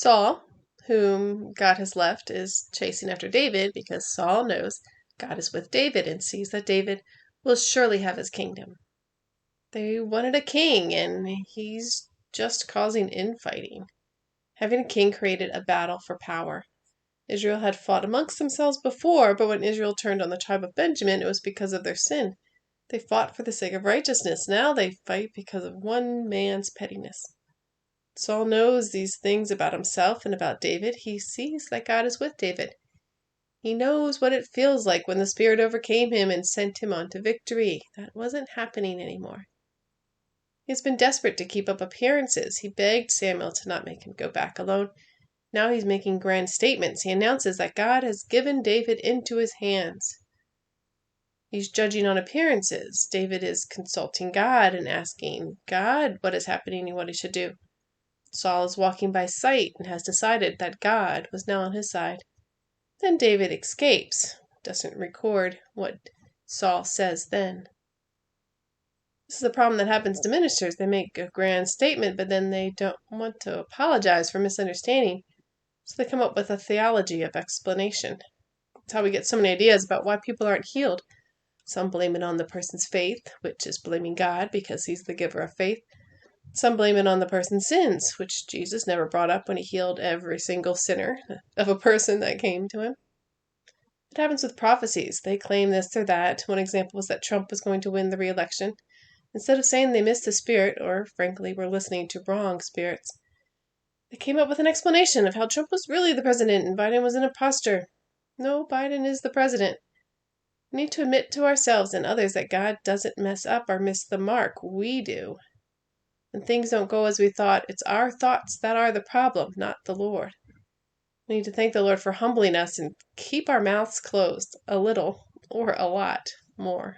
Saul, whom God has left, is chasing after David because Saul knows God is with David and sees that David will surely have his kingdom. They wanted a king, and he's just causing infighting. Having a king created a battle for power. Israel had fought amongst themselves before, but when Israel turned on the tribe of Benjamin, it was because of their sin. They fought for the sake of righteousness. Now they fight because of one man's pettiness. Saul knows these things about himself and about David. He sees that God is with David. He knows what it feels like when the Spirit overcame him and sent him on to victory. That wasn't happening anymore. He has been desperate to keep up appearances. He begged Samuel to not make him go back alone. Now he's making grand statements. He announces that God has given David into his hands. He's judging on appearances. David is consulting God and asking God what is happening and what he should do. Saul is walking by sight and has decided that God was now on his side. Then David escapes, doesn't record what Saul says then. This is a problem that happens to ministers. They make a grand statement, but then they don't want to apologize for misunderstanding. So they come up with a theology of explanation. That's how we get so many ideas about why people aren't healed. Some blame it on the person's faith, which is blaming God because he's the giver of faith. Some blame it on the person's sins, which Jesus never brought up when he healed every single sinner of a person that came to him. It happens with prophecies. They claim this or that. One example was that Trump was going to win the re-election. Instead of saying they missed the spirit, or frankly were listening to wrong spirits, they came up with an explanation of how Trump was really the president and Biden was an imposter. No, Biden is the president. We need to admit to ourselves and others that God doesn't mess up or miss the mark. We do. When things don't go as we thought, it's our thoughts that are the problem, not the Lord. We need to thank the Lord for humbling us and keep our mouths closed a little or a lot more.